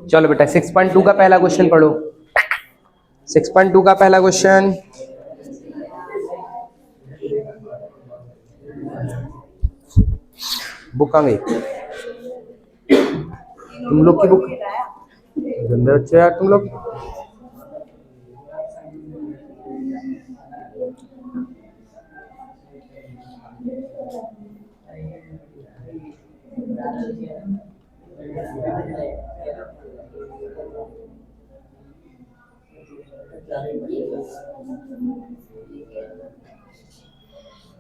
चलो बेटा 6.2 का पहला क्वेश्चन पढ़ो। 6.2 का पहला क्वेश्चन, बुक आ गई तुम लोग की बुक, गंदे बच्चे यार तुम लोग।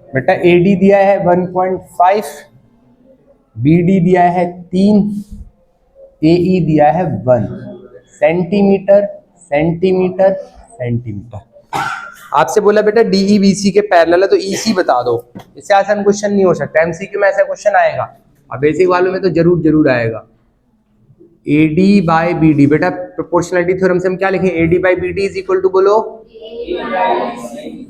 बेटा एडी दिया है 1.5, बीडी दिया है 3, एई दिया है 1, सेंटीमीटर सेंटीमीटर सेंटीमीटर। आपसे बोला बेटा डीई बीसी के पैरेलल है तो ईसी बता दो। इससे आसान क्वेश्चन नहीं हो सकता, एमसीक्यू में ऐसा क्वेश्चन आएगा और बेसिक वालों में तो जरूर जरूर आएगा। एडी बाय बीडी, बेटा प्रोपोर्शनलिटी थ्योरम से हम क्या लिखें, AD by BD is equal to, बोलो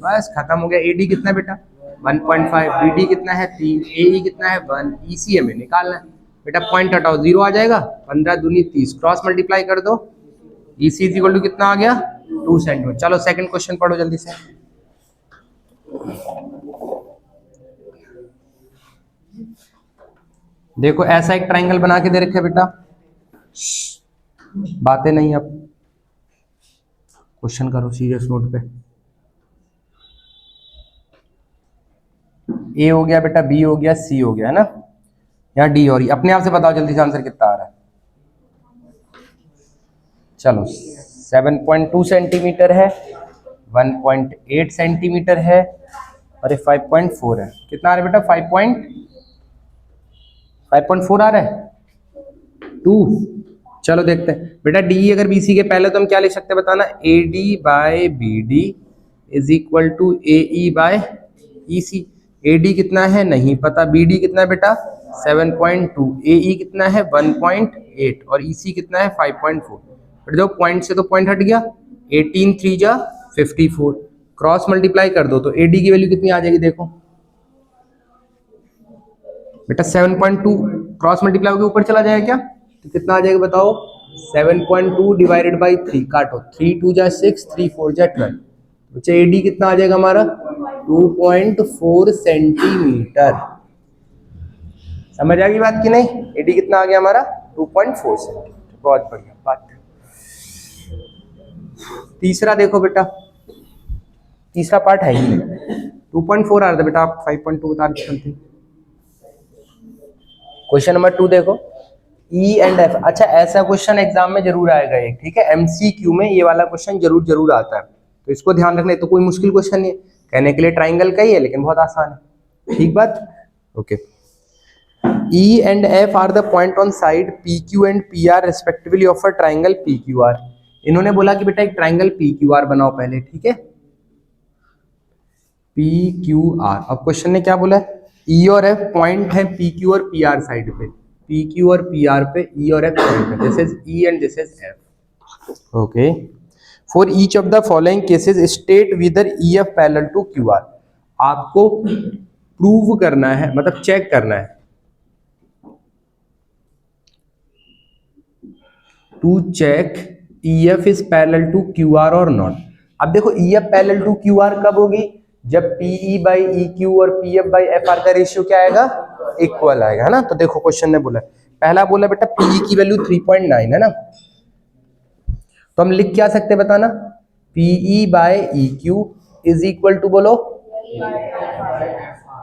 बस खत्म हो गया। एडी कितना है बेटा 1.5, बीडी कितना है 3, एई कितना है 1, ईसी हमें निकालना है। बेटा पॉइंट हटाओ, 0 आ जाएगा, 15 दूनी 30, क्रॉस मल्टीप्लाई कर दो, ईसी इज इक्वल टू कितना आ गया 2 सेंटीमीटर। चलो सेकंड क्वेश्चन पढ़ो जल्दी से। देखो ऐसा एक ट्रायंगल बना के दे रखा है बेटा, बातें नहीं, अब क्वेश्चन करो सीरियस नोट पे। ए हो गया बेटा, बी हो गया, सी हो गया है ना, यहाँ डी हो रही, अपने आप से बताओ जल्दी से आंसर कितना आ रहा है। चलो 7.2 सेंटीमीटर है, 1.8 सेंटीमीटर है और ये 5.4 है। कितना आ रहा है बेटा 5.4 आ रहा है 2। चलो देखते हैं बेटा, डी अगर बीसी के पहले तो हम क्या लिख सकते हैं बताना, A D by B D is equal to A E by E C. A D कितना है नहीं पता, बी डी कितना है बेटा 7.2, ए ई कितना है 1.8 और ई सी कितना है 5.4। बेटा देखो पॉइंट से तो पॉइंट हट गया, 18 3 जा 54, क्रॉस मल्टीप्लाई कर दो तो ए डी की वैल्यू कितनी आ जाएगी देखो बेटा 7.2, क्रॉस मल्टीप्लाई होकर ऊपर चला जाएगा क्या, तो कितना आ जाएगा बताओ 7.2 डिवाइडेड बाई 3, काटो 3 2 जा 6, 3 4 जा 12, बच्चा एडी कितना आ जाएगा हमारा 2.4 सेंटीमीटर। समझ आ गई बात की नहीं, एडी कितना आ गया हमारा 2.4 सेंटीमीटर। बहुत बढ़िया बात। तीसरा देखो बेटा, तीसरा पार्ट है ही नहीं, 2.4 आ रहा था बेटा, आप 5.2 बता रहे थे। क्वेश्चन नंबर 2 देखो, ई एंड एफ। अच्छा ऐसा क्वेश्चन एग्जाम में जरूर आएगा एक, ठीक है, एमसीक्यू में ये वाला क्वेश्चन जरूर जरूर आता है, तो इसको ध्यान रखना। तो कोई मुश्किल क्वेश्चन नहीं है, कहने के लिए ट्राइंगल का ही है लेकिन बहुत आसान है, ठीक बात, okay. E and F R the point on side P Q and P R respectively of a triangle P Q are. इन्होंने बोला कि बेटा एक ट्राइंगल पी क्यू आर बनाओ पहले, ठीक है, पी क्यू आर। अब क्वेश्चन ने क्या बोला है, ई और एफ पॉइंट है पी क्यू और पी आर साइड पे, पी क्यू और पी आर पे ई और एफ पॉइंट है, this is E and this is F, okay. For each of the following cases state whether E F parallel to Q R. आपको prove करना है, मतलब check करना है, to check E F is parallel to Q R और not. अब देखो E F parallel to Q R कब होगी, जब पीई बाई ई क्यू और P F by F R का रेशियो क्या आएगा, इक्वल आएगा, है ना। तो देखो क्वेश्चन ने बोला, पहला बोला बेटा पीई की वैल्यू 3.9 है ना, तो हम लिख क्या सकते बताना, PE by E Q is equal to, बोलो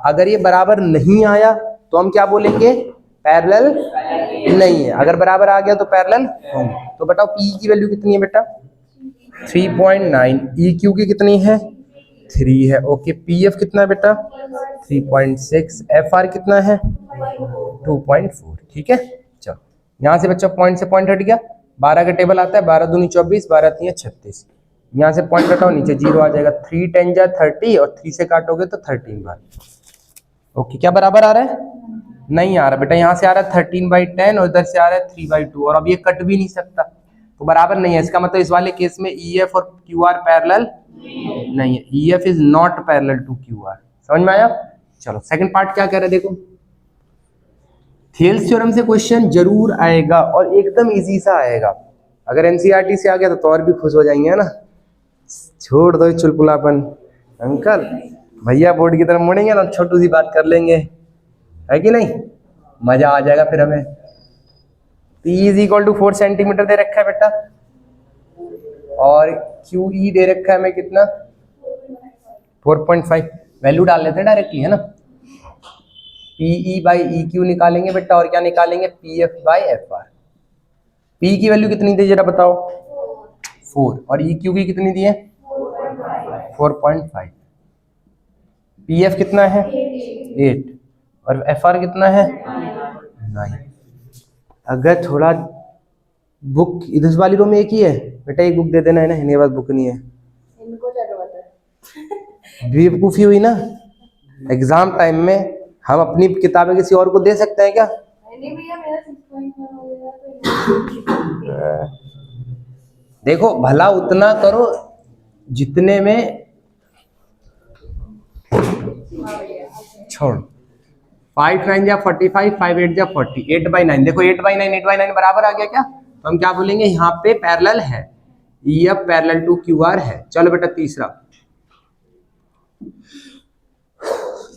अगर ये बराबर नहीं आया तो हम क्या बोलेंगे, पैरेलल नहीं है, अगर बराबर आ गया तो पैरेलल होंगे। तो बताओ पीई की वैल्यू कितनी है बेटा 3.9, ई क्यू की कितनी है 3 है, ओके। पी एफ कितना है बेटा 3.6, एफ आर कितना है 2.4, ठीक है। चलो यहाँ से बच्चा पॉइंट से पॉइंट हट गया, 12 का टेबल आता है, 12 दूनी 24, 12 तीन 36, यहाँ से पॉइंट हटाओ नीचे 0 आ जाएगा, 3 10 जा 30 और 3 से काटोगे तो 13 बार, ओके। क्या बराबर आ रहा है, नहीं आ रहा बेटा, यहाँ से आ रहा है 13/10 और इधर से आ रहा है 3/2, और अब ये कट भी नहीं सकता, तो बराबर नहीं है। इसका मतलब इस वाले केस में ई एफ और क्यू आर पैरेलल नहीं है, E F is not parallel to Q R. समझ में आया। चलो सेकंड पार्ट क्या कह रहे हैं देखो, थेल्स थ्योरम से क्वेश्चन जरूर आएगा और एकदम इजी सा आएगा। अगर एनसीईआरटी से आ गया तो और भी खुश हो जाएंगे, है ना। छोड़ दो चुलबुलापन। अंकल भैया बोर्ड की तरफ मुड़ेंगे ना, छोटू सी बात कर लेंगे, है कि नहीं, मजा आ जाएगा फिर हमें। P is equal to 4 centimetre दे रखा है बेटा, और QE दे रखा है हमें कितना, 4.5। वैल्यू डाल लेते हैं डायरेक्टली, है ना। PE बाई EQ निकालेंगे बेटा, और क्या निकालेंगे, PF बाई FR। P की वैल्यू कितनी दी जरा बताओ, 4, और EQ की कितनी दी है, 4.5। PF कितना है, 8, और FR कितना है, 9। अगर थोड़ा बुक इधर वाली रो में एक ही है बेटा, एक बुक दे देना, है ना, इनके पास बुक नहीं है। इनको जरूरत है, बेवकूफी हुई ना। एग्जाम टाइम में हम अपनी किताबें किसी और को दे सकते हैं क्या? नहीं भैया, मेरा 6.1 हो गया तो देखो, भला उतना करो जितने में, छोड़। 5 9 जा 45, 5 8 जा 40, 8/9। देखो 8/9 बराबर आ गया क्या, तो हम क्या बोलेंगे, यहाँ पे पैरेलल है, EF पैरेलल टू QR है। चलो बेटा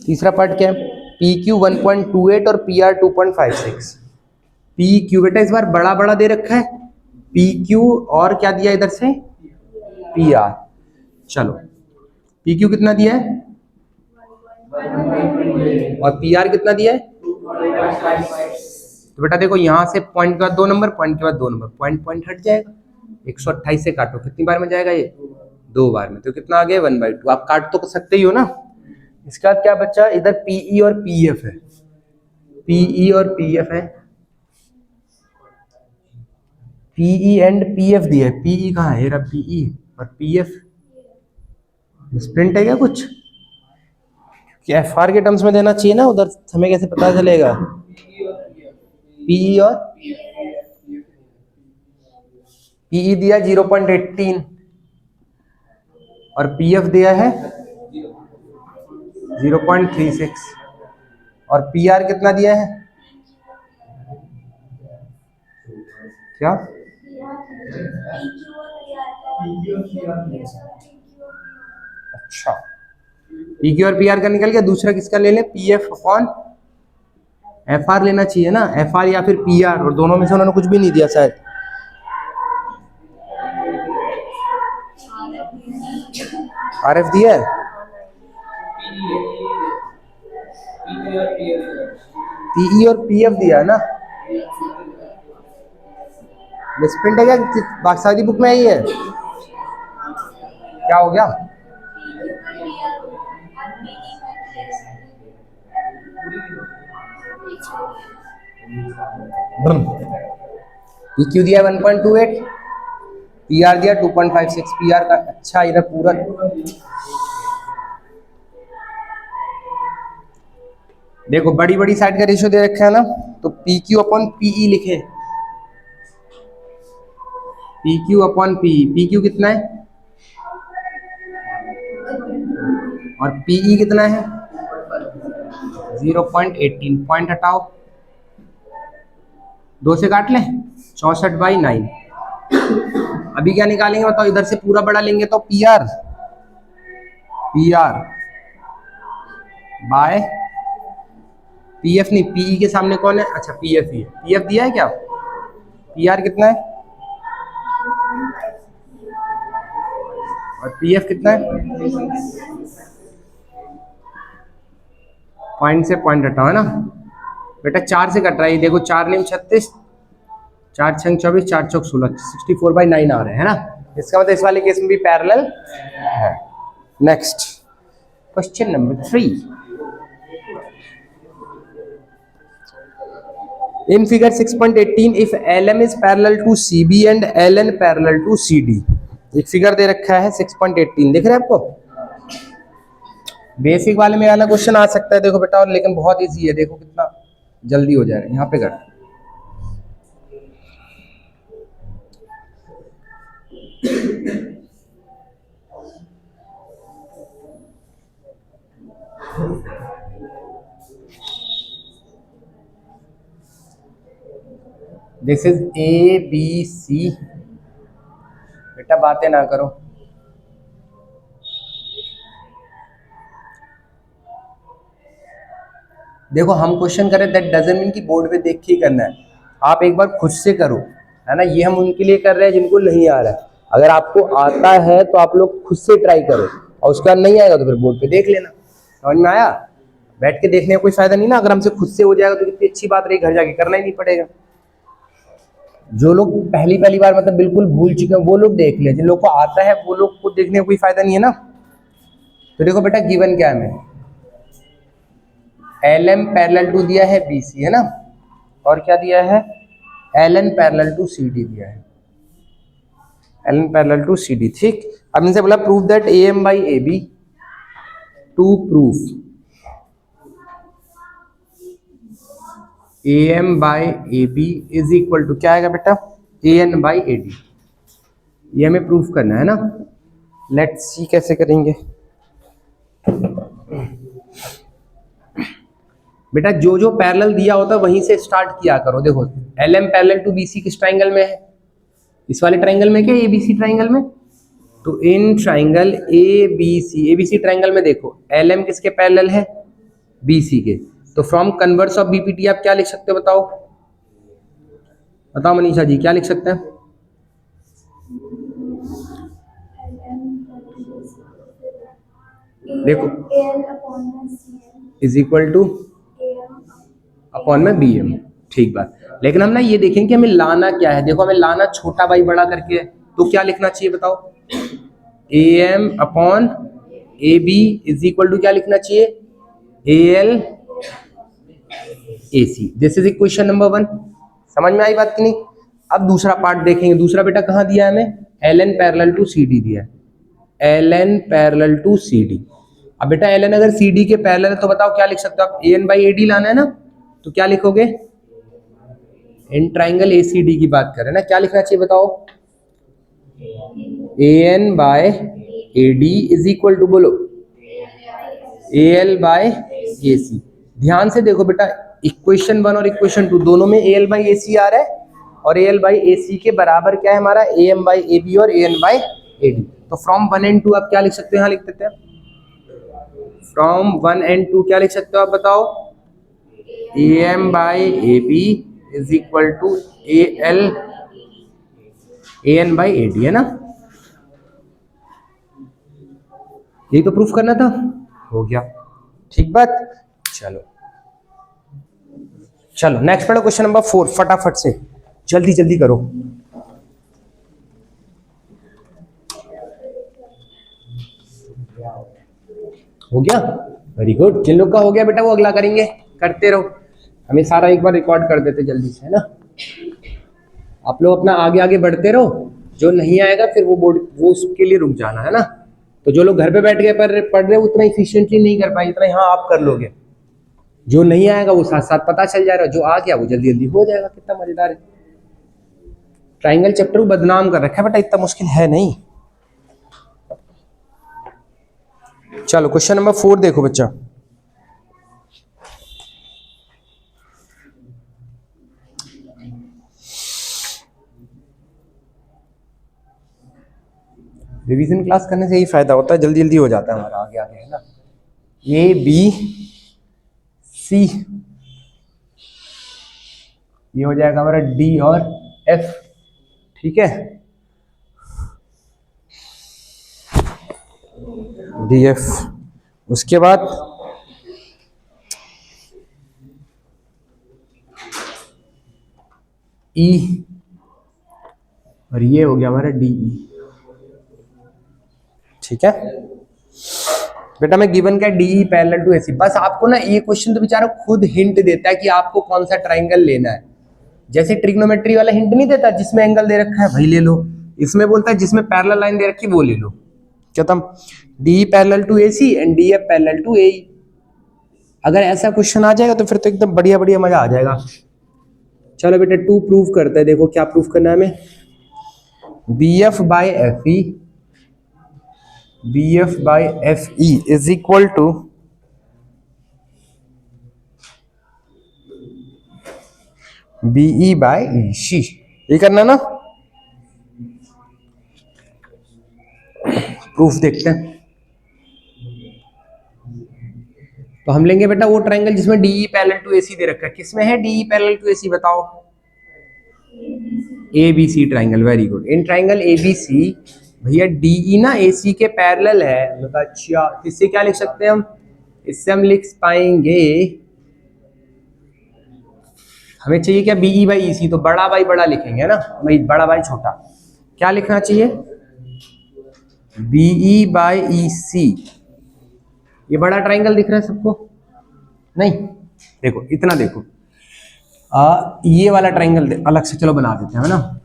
तीसरा पार्ट क्या है, PQ 1.28 और PR 2.56। PQ बेटा इस बार बड़ा बड़ा दे रखा है, PQ और क्या दिया इधर से, PR। चलो PQ कितना दिया है और PR कितना दिया है, तो बेटा देखो यहाँ से पॉइंट के बाद 2 नंबर, पॉइंट के बाद 2 नंबर, पॉइंट पॉइंट हट जाएगा। 128 से काटो, कितनी बार में जाएगा ये, 2 बार में, तो कितना आ गया 1/2। आप काट तो सकते ही हो ना। इसके बाद क्या बच्चा, इधर PE और PF है, PE और PF है, PE एंड PF दिया है। PE कहाँ है, रहा PE, और PF स्प्रिंट है क्या कुछ, कि FR के टर्म्स में देना चाहिए ना, उधर हमें कैसे पता चलेगा। PE और PE दिया 0.18 और PF दिया है 0.36, और PR कितना दिया है, क्या, अच्छा PQ और PR का निकल गया। दूसरा किसका ले ले, PF अपॉन FR लेना चाहिए ना, FR या फिर PR, और दोनों में से उन्होंने कुछ भी नहीं दिया शायद। RF दिया है, PE और PF दिया है ना, मिसप्रिंट है क्या, बाकी बुक में यही है, क्या हो गया, PQ दिया 1.28, PR दिया 2.56, PR का अच्छा इधर पूरा देखो, बड़ी बड़ी साइड का रेशियो दे रखा है ना, तो PQ अपॉन PE लिखे, PQ अपॉन PE, PQ कितना है और PE कितना है, 0.18, पॉइंट हटाओ, 2 से काट लें, 64/9। अभी क्या निकालेंगे बताओ, इधर से पूरा बड़ा लेंगे तो PR बाय PF, नहीं PE के सामने कौन है, अच्छा PF ही है। PF दिया है क्या, PR कितना है और PF कितना है, पॉइंट से पॉइंट हटाओ, है ना बेटा। 4 से कट रहा है, देखो 4 9 36, 4 6 24, 4 चौक 16, 64/9 आ रहे हैं, है ना। इसका मतलब इस वाले केस में भी पैरेलल है। Next question number 3, in figure 6.18 if LM is parallel to CB and LN parallel to CD। एक फिगर दे रखा है 6.18, दिख रहा है आपको। बेसिक वाले में वाला क्वेश्चन आ सकता है, देखो बेटा, और लेकिन बहुत इजी है, देखो कितना जल्दी हो जाएगा। यहाँ पे कर, this is A B C. बेटा बातें ना करो। देखो हम क्वेश्चन करें दैट डजंट मीन कि बोर्ड पे देख के ही करना है, आप एक बार खुद से करो, है ना। ये हम उनके लिए कर रहे हैं जिनको नहीं आ रहा है। अगर आपको आता है तो आप लोग खुद से ट्राई करो, और उसका नहीं आएगा तो फिर बोर्ड पे देख लेना। समझ में आया? बैठ के देखने का कोई फायदा नहीं ना। अगर हमसे खुद से हो जाएगा तो कितनी अच्छी बात रही, घर जाके करना ही नहीं पड़ेगा। जो लोग पहली पहली बार मतलब बिल्कुल भूल चुके हैं वो लोग देख ले, जिन लोग को आता है वो लोग को देखने का कोई फायदा नहीं है ना। तो देखो बेटा गिवन क्या है हमें, एल एम पैरेलल टू दिया है बी सी, है ना, और क्या दिया है, L N parallel to C D दिया है, L N parallel to C D. ठीक, अब इनसे बोला prove that A M by A B, to proof A M by A B is equal to क्या आएगा बेटा, A N by A D. ये हमें प्रूफ करना है ना। लेट्स सी कैसे करेंगे। बेटा जो जो पैरेलल दिया होता है वहीं से स्टार्ट किया करो। देखो L M parallel to B C किस ट्राइंगल में है, इस वाले ट्राइंगल में क्या, ए बी सी ट्राइंगल में। तो in triangle A B C triangle में देखो एल एम किसके पैरेलल है, बी सी के। तो फ्रॉम कन्वर्स ऑफ बीपीटी आप क्या लिख सकते हो, बताओ बताओ मनीषा जी, क्या लिख सकते हैं। देखो इज इक्वल टू अपॉन में बी एम। ठीक बात, लेकिन हम ना ये देखें कि हमें लाना क्या है। देखो हमें लाना छोटा बाई बड़ा करके है, तो क्या लिखना चाहिए बताओ, A M upon A B is equal to क्या लिखना चाहिए, A L A C. This is equation number 1। समझ में आई बात की नहीं। अब दूसरा पार्ट देखेंगे। दूसरा बेटा कहाँ दिया है हमें, L N parallel to C D दिया है, L N parallel to C D. अब बेटा एल एन अगर सी डी के पैरेलल है तो बताओ क्या लिख सकते हो आप, ए एन बाई ए डी लाना है ना, तो क्या लिखोगे, इन ट्राइंगल ए सी डी की बात करें ना, क्या लिखना चाहिए बताओ, A N by A D is equal to बोलो ए एल बाय ए सी। ध्यान से देखो बेटा इक्वेशन 1 और इक्वेशन 2 दोनों में ए एल बाई ए सी आ रहा है, और ए एल बाई ए सी के बराबर क्या है हमारा, A M by A B और A N by A D. तो फ्रॉम 1 एंड 2 आप क्या लिख सकते हो, यहाँ लिख देते हैं फ्रॉम 1 एंड 2 क्या लिख सकते हो आप बताओ, A M by A B is equal to A L A N by A D, है ना। यही तो प्रूफ करना था, हो गया। ठीक बात, चलो चलो नेक्स्ट पढ़ो क्वेश्चन नंबर 4 फटाफट से, जल्दी जल्दी करो। हो गया, वेरी गुड। जिन लोग का हो गया बेटा वो अगला करेंगे, करते रहो। हमें सारा एक बार रिकॉर्ड कर देते जल्दी से, है ना। आप लोग अपना आगे आगे बढ़ते रहो, जो नहीं आएगा फिर वो बोर्ड वो उसके लिए रुक जाना, है ना। तो जो लोग घर पे बैठ गए पढ़ रहे उतना इफिशिएंटली नहीं कर पाए, इतना यहाँ आप कर लोगे। जो नहीं आएगा वो साथ साथ पता चल जाएगा, जो आ गया वो जल्दी जल्दी हो जाएगा। कितना मजेदार है। ट्राइंगल चैप्टर को बदनाम कर रखा है बेटा, इतना मुश्किल है नहीं। चलो क्वेश्चन नंबर 4 देखो बच्चा। रिवीजन क्लास करने से यही फायदा होता है, जल्दी जल्दी हो जाता है हमारा आगे आगे, है ना। ए बी सी, ये हो जाएगा हमारा डी और एफ, ठीक है, डी एफ। उसके बाद ई, और ये हो गया हमारा डी ई, ठीक है बेटा। मैं गिवन का D E parallel to AC, बस आपको ना ये क्वेश्चन तो बेचारा खुद हिंट देता है कि आपको कौन सा ट्राइंगल लेना है। जैसे ट्रिग्नोमेट्री वाला हिंट नहीं देता, जिसमें एंगल दे रखा है वही ले लो। इसमें बोलता है जिसमें पैरेलल लाइन दे रखी है वो ले लो, खत्म। D parallel to AC and D F parallel to A. अगर ऐसा क्वेश्चन आ जाएगा तो फिर तो एकदम बढ़िया बढ़िया मजा आ जाएगा। चलो बेटा 2 प्रूव करते हैं। देखो क्या प्रूव करना है हमें, B F by F E, B F by F E is equal to BE by EC, ये करना ना। प्रूफ देखते हैं। तो हम लेंगे बेटा वो ट्रायंगल जिसमें DE पैरेलल टू AC दे रखा है। किसमें है DE पैरेलल टू AC बताओ? ABC triangle, very good. In triangle ABC भैया DE ना AC के पैरेलल है। मतलब अच्छा, इससे क्या लिख सकते हैं हम? इससे हम लिख पाएंगे, हमें चाहिए क्या? BE बाई EC, तो बड़ा बाई बड़ा लिखेंगे है ना भाई, बड़ा बाई छोटा। क्या लिखना चाहिए? BE by EC। ये बड़ा ट्रायंगल दिख रहा है सबको? नहीं, देखो इतना देखो, ये वाला ट्रायंगल अलग से चलो बना देते हैं, है ना।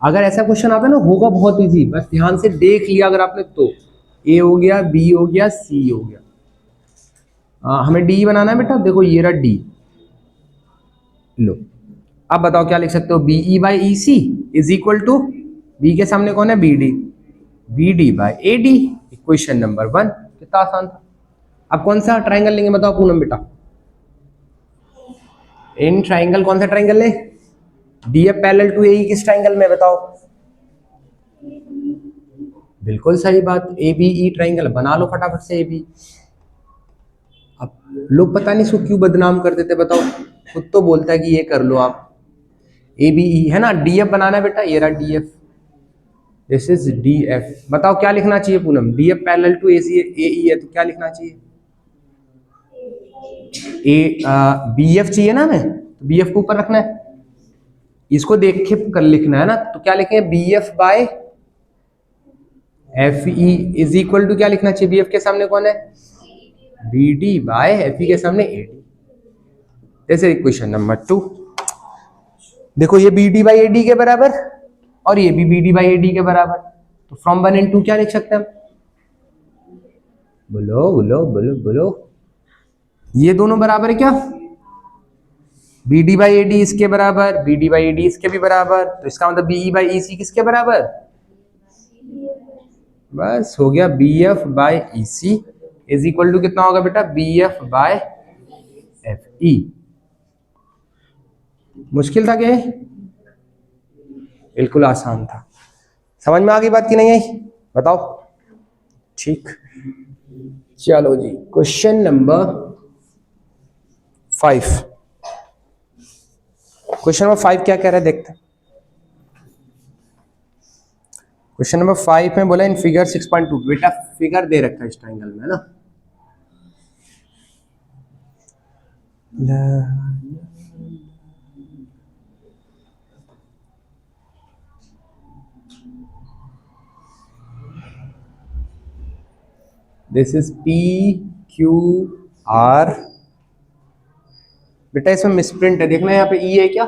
अगर ऐसा क्वेश्चन आता है ना, होगा बहुत इजी, बस ध्यान से देख लिया अगर आपने तो। A हो गया, B हो गया, C हो गया। हमें D बनाना है बेटा, देखो ये रहा D। लो, अब बताओ क्या लिख सकते हो? BE by EC is equal to, B के सामने कौन है? BD, BD by AD। Equation number 1। कितना आसान था। अब कौन सा ट्रायंगल लेंगे बताओ पूनम बेटा? इन ट्रायंगल कौन सा ट्रायंगल ले? DF पैरेलल टू AE किस ट्रायंगल में बताओ? बिल्कुल सही बात, ABE ट्रायंगल बना लो फटाफट से AB। अब लोग पता नहीं इसको क्यों बदनाम कर देते बताओ, खुद तो बोलता है कि ये कर लो आप। ABE है ना, DF बनाना है बेटा, ये रहा DF, दिस इज DF। बताओ क्या लिखना चाहिए Poonam? DF parallel to AC AE है तो क्या लिखना चाहिए? BF चाहिए ना हमें, तो BF को ऊपर रखना है, इसको देख के कर लिखना है ना। तो क्या लिखेंगे? BF by FE is equal to, क्या लिखना चाहिए? BF के सामने कौन है? BD बाय FE के सामने AD। जैसे इक्वेशन नंबर 2। देखो ये BD बाई AD के बराबर और ये भी BD बाई AD के बराबर, तो फ्रॉम 1 and 2 क्या लिख सकते हैं हम? बोलो बोलो बोलो बोलो। ये दोनों बराबर है क्या? BD बाई AD इसके बराबर, BD बाई AD इसके भी बराबर, तो इसका मतलब BE बाई EC किसके बराबर? बस हो गया, BF by EC is equal to कितना होगा बेटा? BF by FE। मुश्किल था क्या ये? बिल्कुल आसान था। समझ में आ गई बात की नहीं आई? बताओ। ठीक, चलो जी, क्वेश्चन नंबर 5। क्वेश्चन नंबर 5 क्या कह रहा है देखते हैं। क्वेश्चन नंबर 5 में बोला इन फिगर 6.2, बेटा फिगर दे रखा है इस ट्रायंगल में, है ना। This is PQR। बेटा इसमें मिसप्रिंट है, देखना यहाँ पे E है क्या?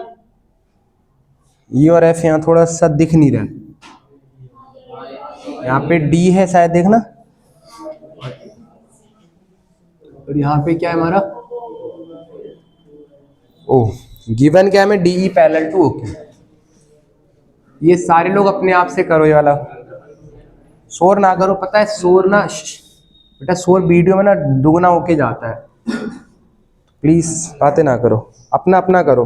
E और F यहाँ थोड़ा सा दिख नहीं रहा है, यहाँ पे D है शायद, देखना। और यहाँ पे क्या है हमारा? ओ, गिवन क्या है हमें? DE parallel to OQ। ये सारे लोग अपने आप से करो, ये वाला शोर ना करो, पता है शोर ना, बेटा शोर वीडियो में ना दुगना होके जाता है, प्लीज बातें ना करो, अपना अपना करो।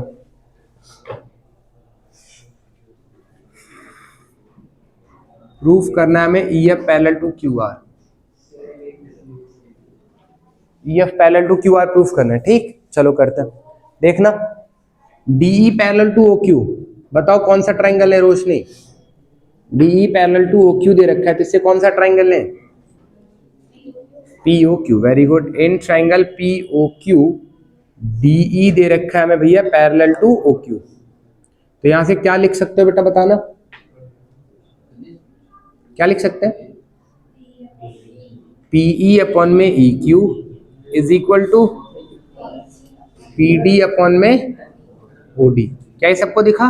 प्रूफ करना है हमें EF parallel to QR, EF parallel to QR proof करना है। ठीक, चलो करते हैं। देखना, DE पैरेलल टू OQ, बताओ कौन सा ट्रायंगल है रोशनी? DE पैरेलल टू OQ दे रखा है, तो इससे कौन सा ट्रायंगल है? POQ, very good. In triangle POQ DE दे रखा है हमें भैया पैरेलल टू OQ, तो यहां से क्या लिख सकते हो बेटा बताना? क्या लिख सकते हैं? PE अपॉन में EQ is equal to PD upon में OD। क्या ये सबको दिखा?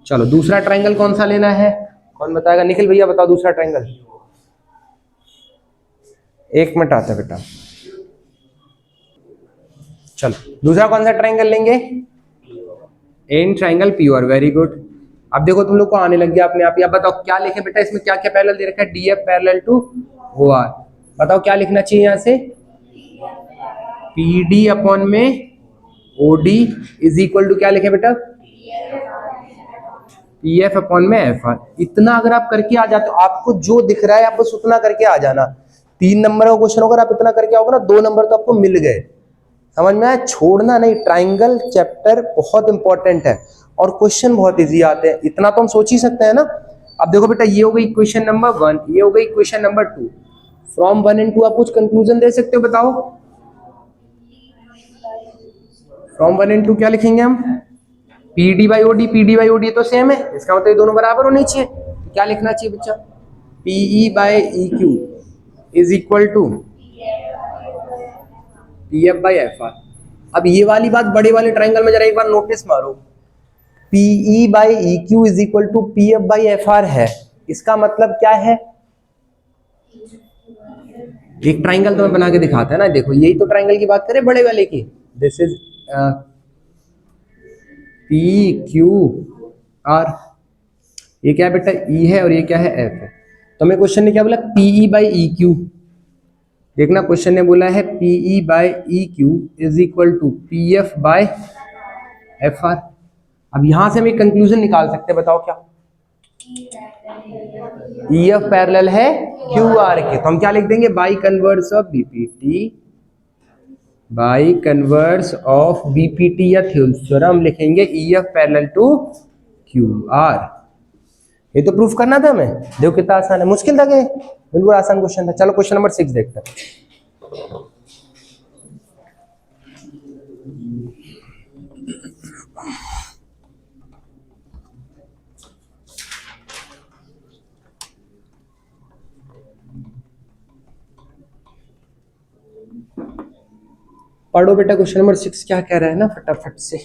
चलो दूसरा ट्रायंगल कौन सा लेना है, कौन बताएगा? निखिल भैया बताओ दूसरा ट्रायंगल। 1 मिनट आता है बेटा। चलो दूसरा कौन सा ट्रायंगल लेंगे? In triangle PR, very good. अब देखो तुम लोग को आने लग गया अपने आप। या बताओ क्या लिखे बेटा, इसमें क्या क्या पैरेलल दे रखा है? DF parallel to OR। बताओ क्या लिखना चाहिए यहां से? पी डी अपॉन में O D is equal to क्या लिखे बेटा, पी एफ अपॉन में एफ आर। इतना अगर आप करके आ जाते हो, आपको जो दिख रहा है आप बस उतना करके आ जाना। 3 नंबर का क्वेश्चन होगा, आप इतना करके आओगे ना, 2 नंबर तो आपको मिल गए। समझ में आया? छोड़ना नहीं। ट्राइंगल चैप्टर बहुत इंपॉर्टेंट है और क्वेश्चन बहुत इजी आते हैं, इतना तो हम सोच ही सकते हैं ना। अब देखो बेटा, ये हो गई क्वेश्चन नंबर 1, ये हो गई क्वेश्चन नंबर 2। फ्रॉम 1 एंड 2 आप कुछ कंक्लूजन दे सकते हो? बताओ, फ्रॉम 1 एंड 2 क्या लिखेंगे हम? P D by O D, P D by O D तो सेम है, इसका मतलब ये दोनों बराबर होने चाहिए। तो क्या लिखना चाहिए बच्चा? PE by E Q is equal to P F by F R. अब ये वाली बात बड़े वाले ट्राइंगल में जरा एक बार नोटिस मारो, PE by E Q is equal to P F by F R है। इसका मतलब क्या है? एक ट्राइंगल तो मैं बना के दिखाता है ना, देखो यही तो ट्राइंगल की बात करें बड़े वाले की। This is P Q R, ये क्या है बेटा? ई है और ये क्या है? एफ है। तो हमें क्वेश्चन ने क्या बोला? PE by E Q. देखना, क्वेश्चन ने बोला है PE by E Q is equal to P F by F R. अब यहां से हम एक कंक्लूजन निकाल सकते हैं, बताओ क्या? ई एफ पैरेलल है क्यू आर के, तो हम क्या लिख देंगे? By converse of BPT, by converse of BPT या थ्योरम लिखेंगे E F parallel to Q R. ये तो प्रूफ करना था हमें। देखो कितना आसान है, मुश्किल था कि बिल्कुल आसान क्वेश्चन था। चलो क्वेश्चन नंबर 6 देखते हैं। पढ़ो बेटा, क्वेश्चन नंबर 6 क्या कह रहा है ना, फटाफट से।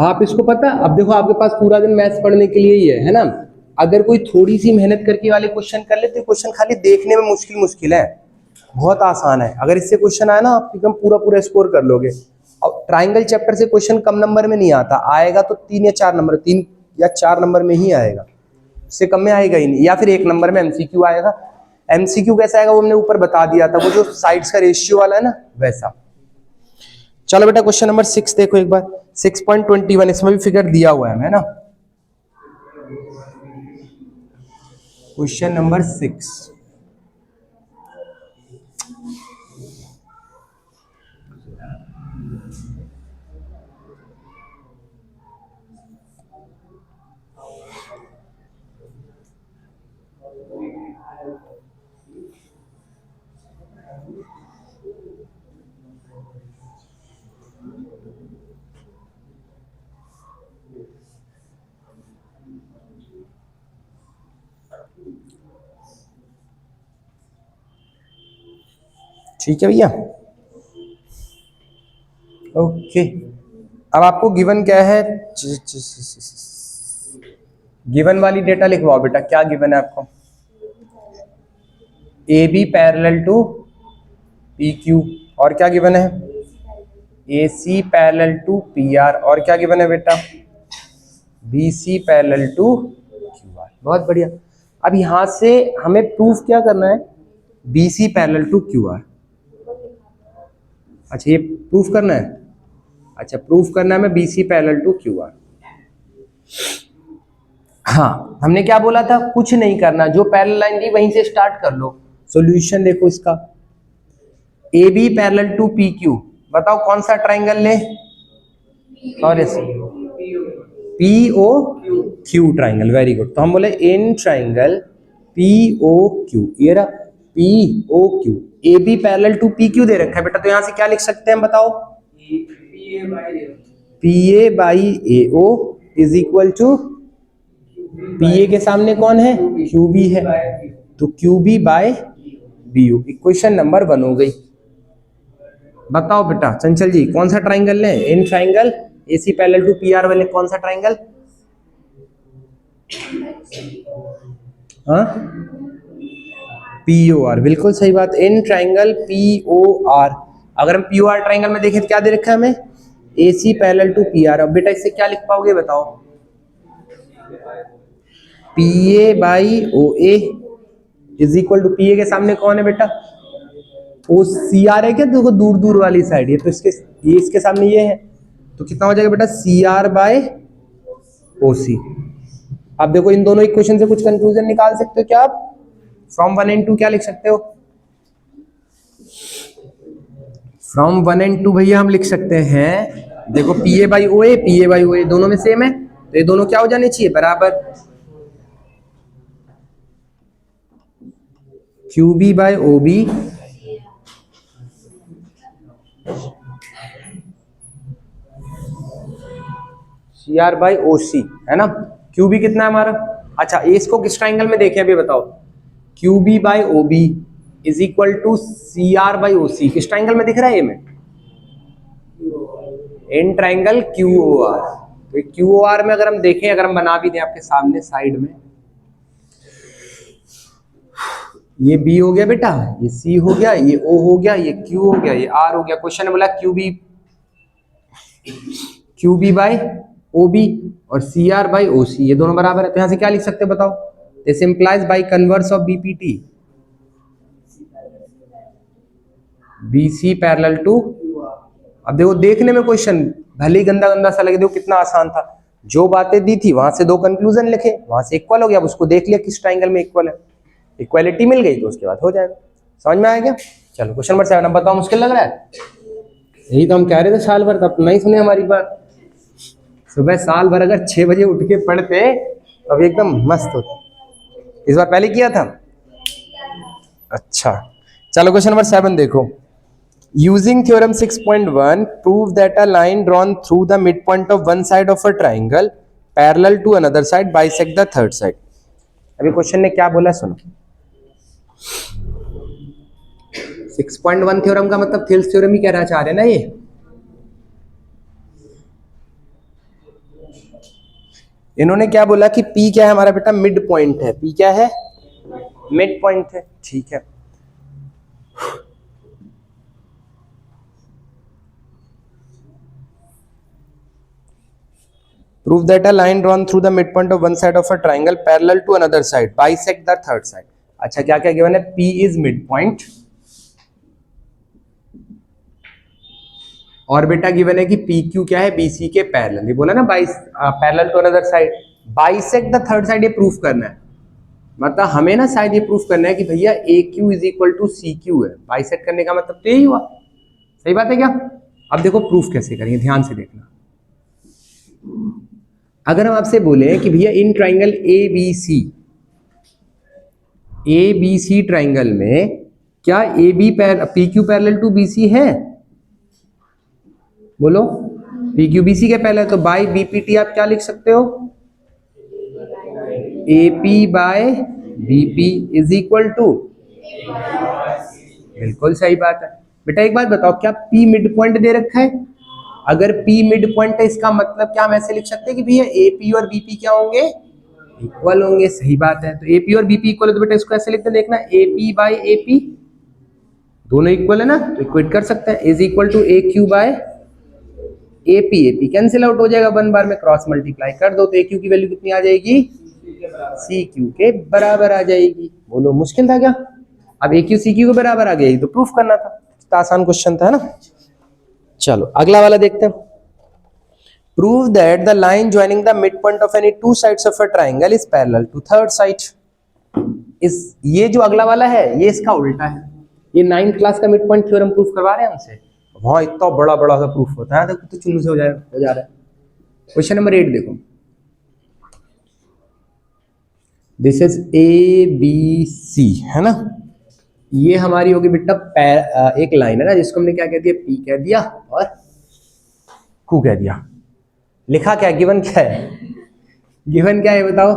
आप इसको पता, अब देखो आपके पास पूरा दिन मैथ्स पढ़ने के लिए ही है ना। अगर कोई थोड़ी सी मेहनत करके वाले क्वेश्चन कर ले तो क्वेश्चन खाली देखने में मुश्किल है, बहुत आसान है। अगर इससे क्वेश्चन आया ना, आप एकदम पूरा पूरा स्कोर कर लोगे। और ट्राइंगल चैप्टर से क्वेश्चन कम नंबर में नहीं आता, आएगा तो 3 या 4 नंबर, 3 या 4 नंबर में ही आएगा, इससे कम में आएगा ही नहीं। या फिर 1 नंबर में एमसीक्यू आएगा। एमसीक्यू कैसा आएगा वो हमने ऊपर बता दिया था, वो जो साइड्स का रेशियो वाला है ना, वैसा। चलो बेटा क्वेश्चन नंबर 6 देखो एक बार, 6.21, इसमें भी फिगर दिया हुआ है ना। क्वेश्चन नंबर 6, ठीक है भैया, ओके। अब आपको गिवन क्या है? गिवन वाली डेटा लिखवाओ बेटा, क्या गिवन है आपको? A B parallel to P Q, और क्या गिवन है? A C parallel to P R, और क्या गिवन है बेटा? B C parallel to Q R. बहुत बढ़िया। अब यहां से हमें प्रूफ क्या करना है? B C parallel to Q R. अच्छा, ये प्रूफ करना है। अच्छा, प्रूफ करना है हमें B C parallel to Q R. हाँ, हमने क्या बोला था? कुछ नहीं करना, जो पैरेलल लाइन थी वहीं से स्टार्ट कर लो। सॉल्यूशन देखो इसका, A B parallel to P Q, बताओ कौन सा ट्राइंगल ले? Sorry, P O Q triangle, very good. तो हम बोले in triangle P O Q, ये रहा P O Q. A B parallel to P Q दे रखा है बेटा, तो यहां से क्या लिख सकते हैं बताओ? P A by A O is equal to, P A के सामने कौन है? क्यू बी है, तो Q B by B U. Equation number 1 हो गई। बताओ बेटा चंचल जी, कौन सा ट्राइंगल ले? In triangle A C parallel to P R वाले कौन सा ट्राइंगल? हाँ, पी ओ आर, बिल्कुल सही बात। In triangle P O R. अगर हम पी ओ आर ट्राइंगल में देखें तो क्या दे रखा है हमें? A C parallel to P R. अब बेटा इससे क्या लिख पाओगे बताओ? P A by O A is equal to, P A के सामने कौन है बेटा? ओ सी आर है क्या, देखो दूर दूर वाली साइड, ये तो ये इसके सामने ये है, तो कितना हो जाएगा बेटा C R bye O C. अब देखो इन दोनों इक्वेशन से कुछ कंक्लूजन निकाल सकते हो क्या आप? फ्रॉम 1 एंड 2 क्या लिख सकते हो? फ्रॉम 1 एंड 2 भैया हम लिख सकते हैं, देखो P A by O A, P A by O A दोनों में सेम है, तो ये दोनों क्या हो जाने चाहिए बराबर, Q B by O B C R by O C, है ना। क्यू बी कितना है हमारा, अच्छा इसको किस ट्राइंगल में देखें अभी बताओ, Q B by O B is equal to C R by O C, किस ट्राइंगल में दिख रहा है ये में, in triangle Q O R. तो क्यू ओ आर में अगर हम देखें, अगर हम बना भी दें आपके सामने साइड में, ये बी हो गया बेटा, ये सी हो गया, ये ओ हो गया, ये क्यू हो गया, ये आर हो गया। क्वेश्चन ने बोला Q B by O B और सी आर बाई ओ सी, ये दोनों बराबर है, तो यहां से क्या लिख सकते हैं बताओ, this implies by converse of BPT B C parallel to. अब देखो देखने में क्वेश्चन भले ही गंदा गंदा सा लगे, देखो कितना आसान था, जो बातें दी थी वहां से दो कंक्लूजन लिखे, वहां से इक्वल हो गया, अब उसको देख लिया किस ट्राइंगल में इक्वल है, इक्वालिटी मिल गई तो उसके बाद हो जाएगा। समझ में आया क्या? चलो क्वेश्चन नंबर 7, अब बताओ मुश्किल लग रहा है? यही तो हम कह रहे थे साल भर, तब नहीं सुने हमारी बात। सुबह साल भर अगर 6 बजे उठ के पढ़ते तो अभी एकदम मस्त होता। इस बार पहले किया था। अच्छा चलो क्वेश्चन नंबर 7 देखो, using theorem 6.1 prove that a line drawn through the mid point of one side of a triangle parallel to another side bisect the third side. अभी क्वेश्चन ने क्या बोला सुनो, 6.1 थ्योरम का मतलब थेल्स थ्योरम ही कहना चाह रहे हैं ना ये। इन्होंने क्या बोला कि P क्या है हमारा बेटा, मिड पॉइंट है, P क्या है मिड पॉइंट है, ठीक है। Prove that a line drawn through the mid point of one side of a triangle parallel to another side bisect the third side. अच्छा क्या क्या गिवन है, P इज मिड पॉइंट, और बेटा गिवन है कि पी क्यू क्या है BC के पैरेलल, ये बोला ना parallel to another side bisect the third side, ये प्रूफ करना है, मतलब हमें ना शायद ये प्रूफ करना है कि भैया A Q is equal to C Q है, बाइसेक्ट करने का मतलब तो यही हुआ, सही बात है क्या? अब देखो प्रूफ कैसे करेंगे, ध्यान से देखना। अगर हम आपसे बोले कि भैया in triangle A B C triangle में क्या A B P Q parallel to B C है, बोलो पी क्यू बी सी के पहले, तो बाई बीपीटी आप क्या लिख सकते हो, A P by BP is equal to, बिल्कुल सही बात है बेटा। एक बात बताओ, क्या P मिड पॉइंट दे रखा है? अगर P मिड पॉइंट है इसका मतलब क्या हम ऐसे लिख सकते हैं कि भैया AP और BP क्या होंगे, इक्वल होंगे, सही बात है। तो AP और BP इक्वल है तो बेटा इसको ऐसे लिखते हैं, देखना AP बाय AP दोनों इक्वल है ना, तो इक्वेट कर सकते हैं, is equal to AQ by AP, AP cancel out हो जाएगा, 1 बार में क्रॉस मल्टीप्लाई कर दो तो AQ की वैल्यू कितनी आ जाएगी, CQ के बराबर आ जाएगी। बोलो मुश्किल था क्या? अब AQ CQ के बराबर आ गया, तो प्रूफ करना था, तो आसान क्वेश्चन था ना। चलो अगला वाला देखते हैं, prove that the line joining the mid point of any two sides of a triangle is parallel to third side. इस ये जो अगला वाला है ये इसका उल्टा है, ये 9th क्लास का मिड पॉइंट थ्योरम प्रूफ करवा रहे हैं हमसे, वहां इतना बड़ा बड़ा सा प्रूफ होता है, देखो तो चुन्नू से हो जा रहा है। क्वेश्चन नंबर 8 देखो, दिस इज ABC है ना, ये हमारी होगी बेटा एक लाइन है ना जिसको हमने क्या कह दिया, P कह दिया और Q कह दिया। लिखा क्या, गिवन क्या है, गिवन क्या है बताओ,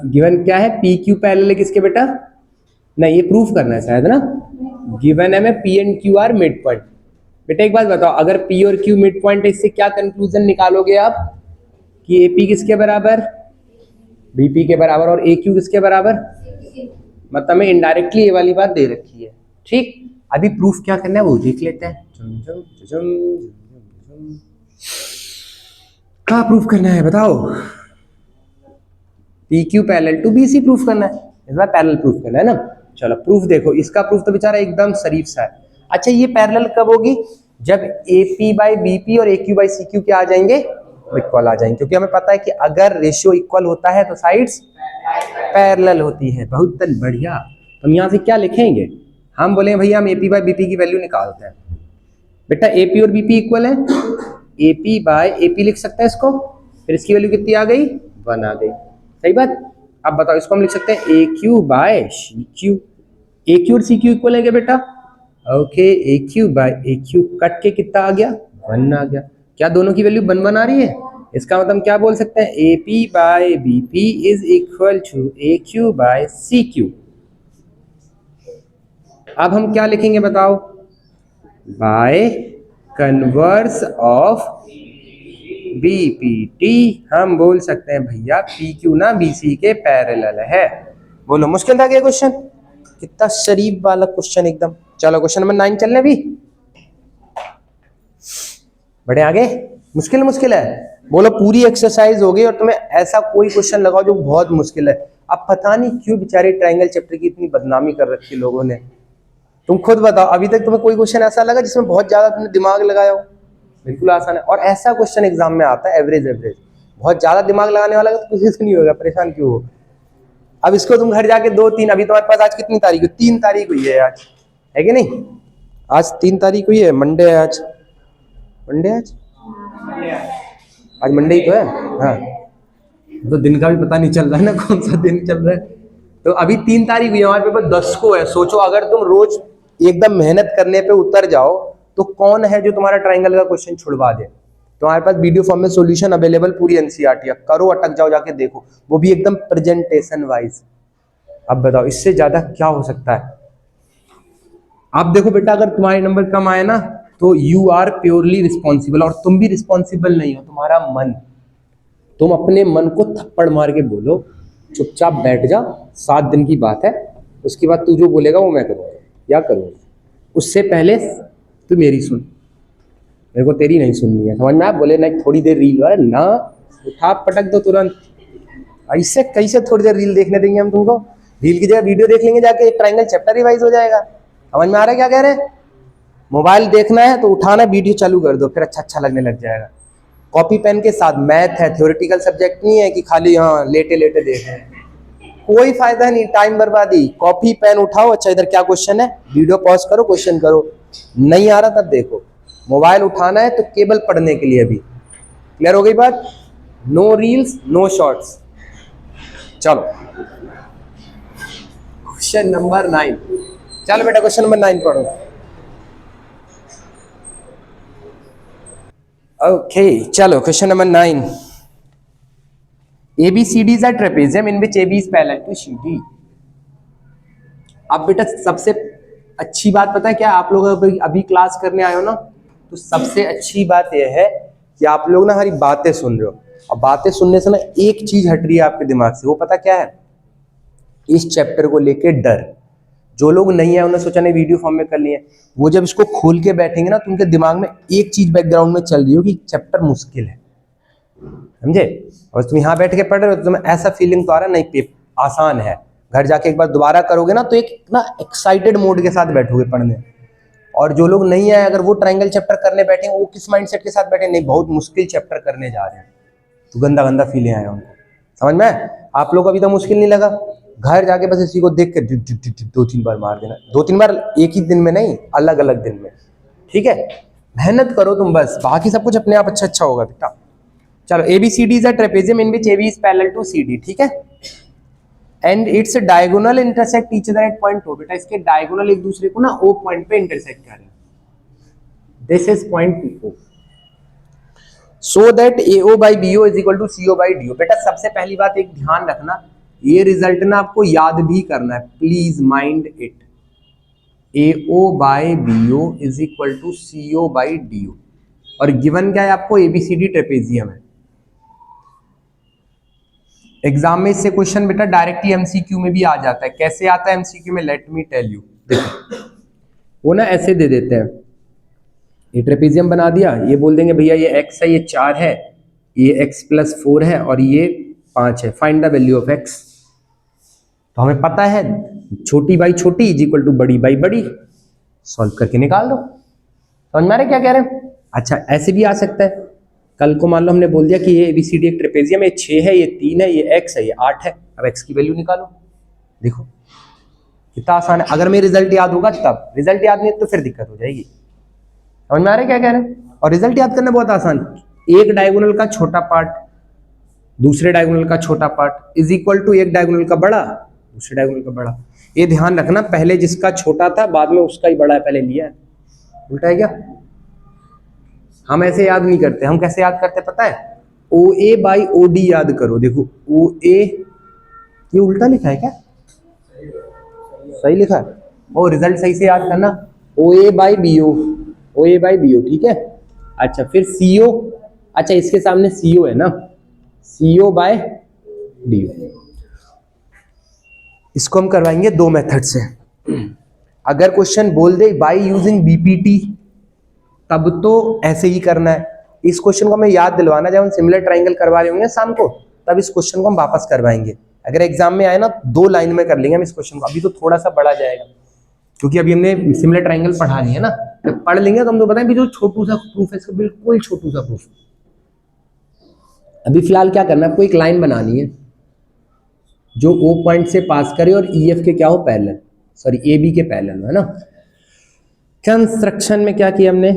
गिवन क्या है, पी क्यू पैरेलल किसके बेटा, नहीं ये प्रूफ करना है शायद ना, गिवन है में P and Q are mid point. बेटा एक बात बताओ, अगर P और Q मिड पॉइंट है इससे क्या कंक्लूजन निकालोगे आप, कि AP किसके बराबर, BP के बराबर, और AQ किसके बराबर, मतलब हमें इनडायरेक्टली ये वाली बात दे रखी है, ठीक। अभी प्रूफ क्या करना है वो देख लेते हैं, क्या प्रूफ करना है बताओ, PQ parallel to BC proof करना है, इस बार पैरेलल प्रूफ करना है ना। चलो प्रूफ देखो, इसका प्रूफ तो बेचारा एकदम शरीफ सा है। अच्छा ये पैरेलल कब होगी? जब AP बाई BP और AQ बाई CQ क्या आ जाएंगे? इक्वल आ जाएंगे, क्योंकि हमें पता है कि अगर रेशियो इक्वल होता है तो साइड्स पैरेलल होती है। बहुत बढ़िया। तो हम यहाँ से क्या लिखेंगे? हम बोलेंगे भैया हम AP बाई BP की वैल्यू निकालते हैं। बेटा AP और BP इक्वल है, AP बाय AP लिख सकते हैं इसको, फिर इसकी वैल्यू कितनी आ गई? 1 आ गई। सही बात। अब बताओ इसको हम लिख सकते हैं AQ बाय CQ। AQ और CQ इक्वल है क्या बेटा? Okay, AQ by AQ cut के कितना आ गया? 1 आ गया। क्या दोनों की वैल्यू 1 1 आ रही है? इसका मतलब क्या बोल सकते हैं? AP by BP is equal to AQ by CQ। अब हम क्या लिखेंगे बताओ? बाय कन्वर्स ऑफ BPT हम बोल सकते हैं भैया PQ ना BC के पैरेलल है। बोलो मुश्किल था क्या क्वेश्चन? कितना शरीफ वाला क्वेश्चन एकदम। चलो क्वेश्चन नंबर 9 चलने भी, बढ़े आगे। मुश्किल मुश्किल है, बोलो पूरी एक्सरसाइज हो गई और तुम्हें ऐसा कोई क्वेश्चन लगाओ जो बहुत मुश्किल है। अब पता नहीं क्यों बेचारे ट्रायंगल चैप्टर की इतनी बदनामी कर रखी है लोगों ने। तुम खुद बताओ अभी तक तुम्हें कोई क्वेश्चन ऐसा लगा जिसमें बहुत ज्यादा तुमने दिमाग लगाया हो? बिल्कुल आसान है, और ऐसा क्वेश्चन एग्जाम में आता है एवरेज एवरेज। बहुत ज्यादा दिमाग लगाने वाला तो किसी से नहीं होगा, परेशान क्यों हो? अब इसको तुम घर जाके 2 3, अभी तुम्हारे पास आज कितनी तारीख है? 3 तारीख हुई है आज, है कि नहीं? आज 3 तारीख हुई है, मंडे है आज। मंडे आज मंडे ही तो है। हाँ, तो दिन का भी पता नहीं चल रहा है ना कौन सा दिन चल रहा है। तो अभी 3 तारीख हुई है, हमारे पेपर 10 को है। सोचो अगर तुम रोज एकदम मेहनत करने पे उतर जाओ तो कौन है जो तुम्हारा ट्रायंगल का क्वेश्चन छुड़वा दे? तुम्हारे पास वीडियो फॉर्म में सॉल्यूशन अवेलेबल पूरी NCERT, करो, अटक जाओ जाके देखो, वो भी एकदम प्रेजेंटेशन वाइज। अब बताओ इससे ज्यादा क्या हो सकता है? अब देखो बेटा अगर तुम्हारे नंबर कम आए ना तो यू आर प्योरली रिस्पॉन्सिबल, और तुम भी रिस्पॉन्सिबल नहीं हो, तुम्हारा मन। तुम अपने मन को थप्पड़ मार के बोलो चुपचाप बैठ जा, 7 दिन की बात है, उसके बाद तू जो बोलेगा वो मैं करूँगा या करूँगा। उससे पहले तू मेरी सुन, मेरे को तेरी नहीं सुननी है, समझ में? आप बोले ना थोड़ी देर रील, अरे ना, उठा पटक दो तुरंत। ऐसे कैसे थोड़ी देर रील देखने देंगे हम तुमको? रील की जगह वीडियो देख लेंगे जाके, ट्रायंगल चैप्टर रिवाइज हो जाएगा। समझ में आ रहा है क्या कह रहे हैं? मोबाइल देखना है तो उठाना, वीडियो चालू कर दो, फिर अच्छा लगने लग जाएगा। कॉपी पेन के साथ, मैथ है, थ्योरेटिकल सब्जेक्ट नहीं है कि खाली हाँ लेटे लेटे देख रहे हैं, कोई फायदा नहीं, टाइम बर्बादी। कॉपी पेन उठाओ, अच्छा इधर क्या क्वेश्चन है, वीडियो पॉज करो, क्वेश्चन करो, नहीं आ रहा तब देखो। मोबाइल उठाना है तो केवल पढ़ने के लिए। भी क्लियर हो गई बात? No reels no shorts. चलो क्वेश्चन नंबर 9, चलो बेटा क्वेश्चन नंबर 9 पढ़ो। ओके चलो question number 9, ABCD is a trapezium in which AB is parallel to CD। अब बेटा सबसे अच्छी बात पता है क्या? आप लोग अभी क्लास करने आए हो ना, तो सबसे अच्छी बात यह है कि आप लोग ना हमारी बातें सुन रहे हो, और बातें सुनने से ना एक चीज हट रही है आपके दिमाग से, वो पता क्या है? इस चैप्टर को लेके डर। जो लोग नहीं है उन्हें सोचा नहीं वीडियो फॉर्म में कर लिए, वो जब इसको खोल के बैठेंगे ना तो उनके दिमाग में एक चीज बैकग्राउंड में चल रही हो कि चैप्टर मुश्किल है, समझे? और तुम यहाँ बैठ के पढ़ रहे हो तो तुम्हें ऐसा फीलिंग तो आ रहा नहीं आसान है। घर जाके एक बार दोबारा करोगे ना तो एक ना एक्साइटेड मोड के साथ बैठोगे पढ़ने। और जो लोग नहीं आए, अगर वो ट्रायंगल चैप्टर करने बैठे, वो किस माइंडसेट के साथ बैठे? नहीं, बहुत मुश्किल चैप्टर करने जा रहे हैं, तो गंदा गंदा फीलिंग आया उनको। समझ में? आप लोग को अभी तो मुश्किल नहीं लगा, घर जाके बस इसी को देख के 2 3 बार मार देना। 2 3 बार एक ही दिन में नहीं, अलग अलग दिन में, ठीक है? मेहनत करो तुम बस, बाकी सब कुछ अपने आप अच्छा होगा बेटा। चलो ABCD is a trapezium in which AB is parallel to CD, ठीक है? And its diagonal intersect each other at point O। बेटा इसके डायगोनल एक दूसरे को ना O पॉइंट पे इंटरसेक्ट कर रहे हैं, this is point O, so that AO by BO is equal to CO by DO। बेटा सबसे पहली बात एक ध्यान रखना, ये रिजल्ट ना आपको याद भी करना है, please mind it. AO by BO is equal to CO by DO, और गिवन क्या है आपको? ABCD ट्रेपेजियम है। एग्जाम में इससे क्वेश्चन बेटा डायरेक्टली MCQ में भी आ जाता है। कैसे आता है MCQ में? Let me tell you. देखो वो ना ऐसे दे देते हैं, ये ट्रेपेजियम बना दिया, ये बोल देंगे भैया ये x है, ये 4 है, ये x + 4 है और ये 5 है, find the value of x। तो हमें पता है छोटी बाई छोटी इज इक्वल टू बड़ी बाई बड़ी, सॉल्व करके निकाल दो। समझ में आ रहा है क्या कह रहे हैं? अच्छा ऐसे भी आ सकता है, कल को मान लो हमने बोल दिया कि ये ABCD एक ट्रेपेजियम, ये 6 है, ये 3 है, ये x है, ये 8 है, अब x की वैल्यू निकालो। देखो कितना आसान है, अगर मैं रिजल्ट याद होगा तब, रिजल्ट याद नहीं तो फिर दिक्कत हो जाएगी। समझ में आ रहा है क्या कह रहे हैं? और रिजल्ट याद करना बहुत आसान है, एक डायगोनल का छोटा पार्ट दूसरे डायगोनल का छोटा पार्ट इज इक्वल टू एक डायगोनल का बड़ा दूसरे डायगोनल का बड़ा। ये ध्यान रखना, पहले जिसका छोटा था बाद में उसका ही बड़ा पहले लिया है, उल्टा है क्या? हम ऐसे याद नहीं करते, हम कैसे याद करते पता है? OA बाई OD याद करो। देखो OA, ये उल्टा लिखा है क्या? सही लिखा है, और रिजल्ट सही से याद करना, OA by BO, OA by BO, ठीक है। अच्छा फिर CO, अच्छा इसके सामने CO है ना, CO बाय DO। इसको हम करवाएंगे दो मेथड से। अगर क्वेश्चन बोल दे बाय यूजिंग BPT तब तो ऐसे ही करना है। इस क्वेश्चन को हमें याद दिलवाना, जब हम सिमिलर ट्रायंगल करवा रहे होंगे शाम को तब इस क्वेश्चन को हम वापस करवाएंगे। अगर एग्जाम में आए ना 2 लाइन में कर लेंगे हम इस क्वेश्चन को, अभी तो थोड़ा सा बड़ा जाएगा क्योंकि अभी हमने सिमिलर ट्रायंगल पढ़ा लिया है ना, जब पढ़ लेंगे तो हम तो बताएं जो छोटू सा प्रूफ है इसका, बिल्कुल छोटू सा प्रूफ। अभी फिलहाल क्या करना है, आपको एक लाइन बनानी है जो O पॉइंट से पास करे और EF के क्या हो पैरेलल, सॉरी AB के पैरेलल है ना। कंस्ट्रक्शन में क्या किया हमने,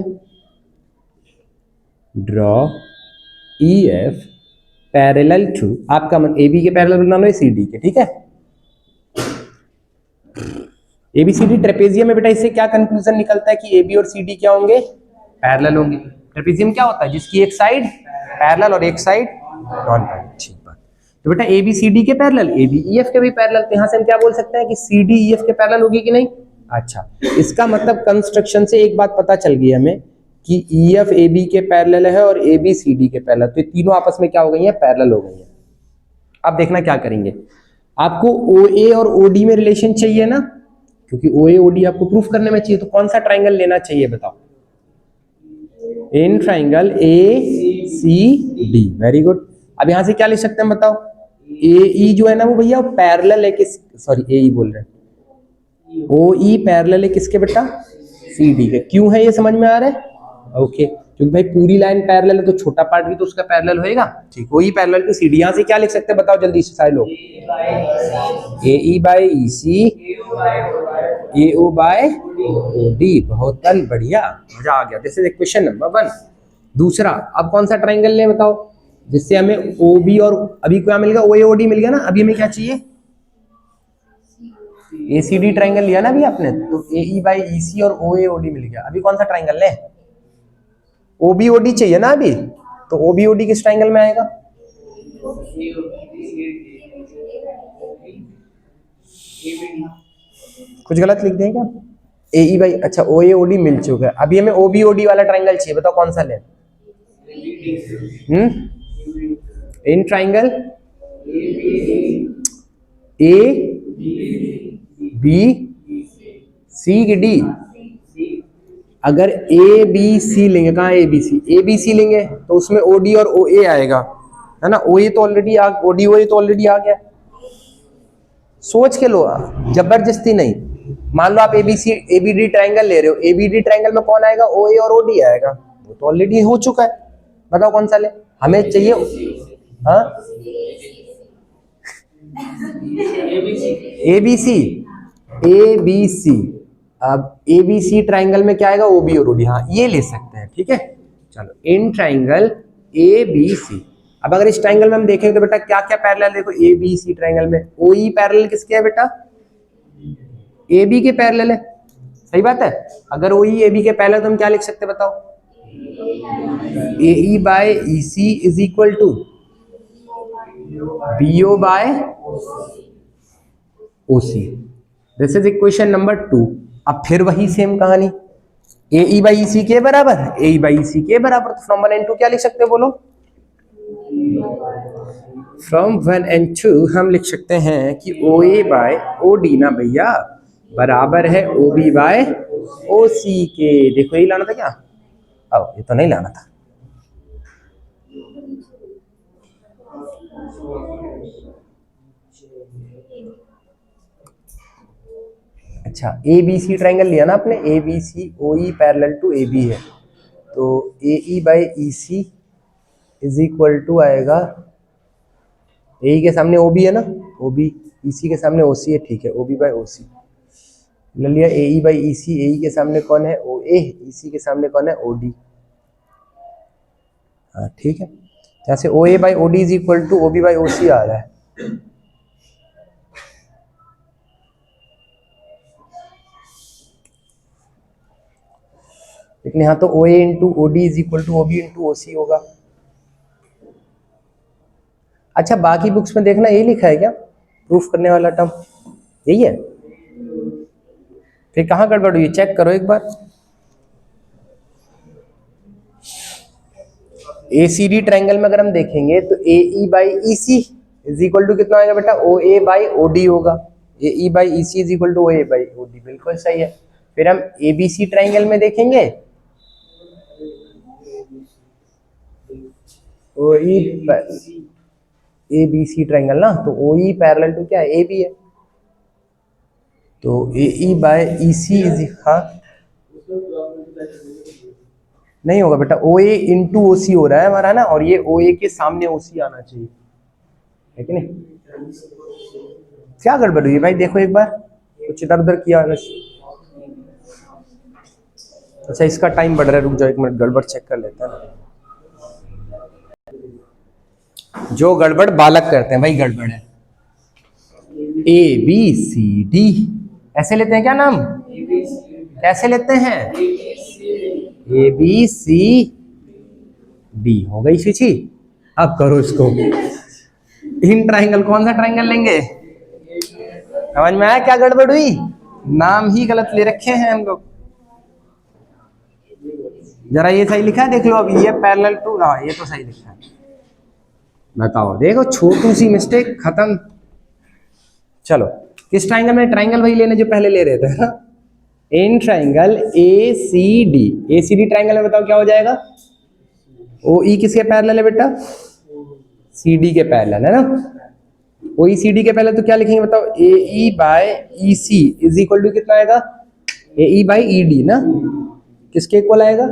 ड्रॉ EF पैरेलल टू, आपका मन AB के पैरेलल बना लो CD के, ठीक है। ABCD ट्रेपेजियम में बेटा इससे क्या कंक्लूजन निकलता है कि AB और CD क्या होंगे, पैरेलल होंगे। ट्रेपेजियम क्या होता है, जिसकी एक साइड पैरेलल और एक साइड नॉन पैरेलल। ठीक बात, तो बेटा ABCD के पैरेलल, AB EF के भी पैरेलल, तो यहां से हम क्या बोल सकते हैं कि CD EF के पैरेलल होगी कि नहीं। अच्छा इसका मतलब कंस्ट्रक्शन से एक बात पता चल गई हमें कि EF AB के पैरेलल है और AB CD के पैरेलल, तो ये तीनों आपस में क्या हो गई हैं, पैरेलल हो गई हैं। अब देखना क्या करेंगे, आपको OA और OD में रिलेशन चाहिए ना, क्योंकि OA OD आपको प्रूफ करने में चाहिए, तो कौन सा ट्राइंगल लेना चाहिए बताओ, in triangle ACD, very good. अब यहां से क्या लिख सकते हैं बताओ, AE जो है ना वो भैया पैरेलल है किस, सॉरी AE बोल रहे हैं, OE पैरेलल है किसके बेटा, CD के। क्यों है ये समझ में आ रहा है? ओके क्योंकि भाई पूरी लाइन पैरेलल है तो छोटा पार्ट भी तो उसका पैरेलल होएगा, ठीक। OE पैरेलल टू CD, यहां से क्या लिख सकते हैं बताओ जल्दी से सारे लोग, AE by EC, AO by OD। बहुत बढ़िया, मजा आ गया। This is question number 1। दूसरा, अब कौन सा ट्राइंगल ले बताओ जिससे हमें OB और अभी क्या मिल गया, OA OD मिल गया ना, अभी हमें क्या चाहिए, ACD ट्राइंगल लिया ना अभी आपने, तो AE बाई EC और OA OD मिल गया। अभी कौन सा ट्राइंगल ले, OB OD चाहिए ना अभी, तो OB OD किस ट्राइंगल में आएगा, कुछ गलत लिख दें क्या, AE बाई, अच्छा OA OD मिल चुका है, अभी हमें OB OD वाला ट्राइंगल चाहिए, बताओ कौन सा ले। इन ट्राइंगल ABCD, अगर ABC लेंगे, कहाँ ABC लेंगे तो उसमें OD और OA आएगा, है ना। OA तो ऑलरेडी OD OA तो ऑलरेडी आ गया, सोच के लो, जबरदस्ती नहीं। मान लो आप ABD ट्राइंगल ले रहे हो, ABD ट्राइंगल में कौन आएगा, OA और OD आएगा, वो तो ऑलरेडी हो चुका है, बताओ कौन सा ले, हमें चाहिए। हाँ ABC, अब ABC ट्राइंगल में क्या आएगा, OB और OD, हाँ ये ले सकते हैं, ठीक है। चलो इन ट्राइंगल ABC, अब अगर इस ट्राइंगल में हम देखें तो बेटा क्या क्या पैरेलल, देखो ABC ट्राइंगल में OE पैरेलल किसके है बेटा, AB के पैरेलल है, सही बात है। अगर OE AB के पैरेलल तो हम क्या लिख सकते हैं बताओ, AE by EC is equal to BO by OC। This is equation number 2। अब फिर वही सेम कहानी, AE बाई EC के बराबर, AE बाई EC के बराबर, तो फ्रॉम 1 and 2 क्या लिख सकते हैं बोलो, फ्रॉम 1 and 2 हम लिख सकते हैं कि OA बाय OD ना भैया बराबर है OB बाय OC के। देखो यही लाना था क्या, अब ये तो नहीं लाना था। अच्छा, ए बी सी ट्राइंगल लिया ना आपने, A B C O E parallel to A B है, तो A E by E C is equal to आएगा, ए ई के सामने ओ बी है ना, ओ बी, ई सी के सामने ओ सी है, ठीक है, ओ बी बाई ओ सी ले लिया, ए ई बाई ई सी, ए ई के सामने कौन है, ओ ए, ई सी के सामने कौन है, ओ डी। हाँ ठीक है, जैसे O A by O D is equal to O B by O C आ रहा है। लेकिन यहाँ तो O A into O D is equal to O B into O C होगा। अच्छा, बाकी बुक्स में देखना यही लिखा है क्या, प्रूफ करने वाला टर्म यही है, फिर कहाँ गड़बड़ हुई चेक करो एक बार। ए सी डी ट्राइंगल में अगर हम देखेंगे तो A E by E C is equal to कितना आएगा बेटा, O A by O D होगा, A E by E C is equal to O A by O D, बिल्कुल सही है। फिर हम ए बी सी ट्राइंगल में देखेंगे, ओ ई ए बी सी ट्राइंगल ना, तो ओ ई पैरेलल टू क्या है, ए बी है, तो A E by E C is, हाँ नहीं होगा बेटा, ओ ए इंटू ओ सी हो रहा है हमारा ना, और ये ओ ए के सामने ओ सी आना चाहिए, है कि नहीं। क्या गड़बड़ हुई भाई, देखो एक बार, कुछ इधर उधर किया बस। अच्छा, इसका टाइम बढ़ रहा है, रुक जाओ एक मिनट, गड़बड़ चेक कर लेते हैं। जो गड़बड़ बालक करते हैं भाई गड़बड़ है। ए बी सी डी ऐसे लेते हैं क्या नाम, कैसे लेते हैं, ए बी सी डी हो गई सूची। अब करो इसको, इन ट्राइंगल कौन सा ट्राइंगल लेंगे, समझ में आया क्या गड़बड़ हुई, नाम ही गलत ले रखे हैं हम लोग। जरा ये सही लिखा है देख लो, अब ये पैरेलल टू, हाँ ये तो सही लिखा है, बताओ देखो, छोटी सी मिस्टेक खत्म। चलो, किस ट्राइंगल में, ट्राइंगल वही लेने जो पहले ले रहे थे ना, in triangle A C D, A C D triangle में बताओ क्या हो जाएगा, ओ ई किसके पैरेलल है बेटा, सी डी के पैरेलल है ना, ओ ई सी डी के पहले तो क्या लिखेंगे बताओ, A E by E C is equal to कितना आएगा, A E by E D ना, किसके इक्वल आएगा,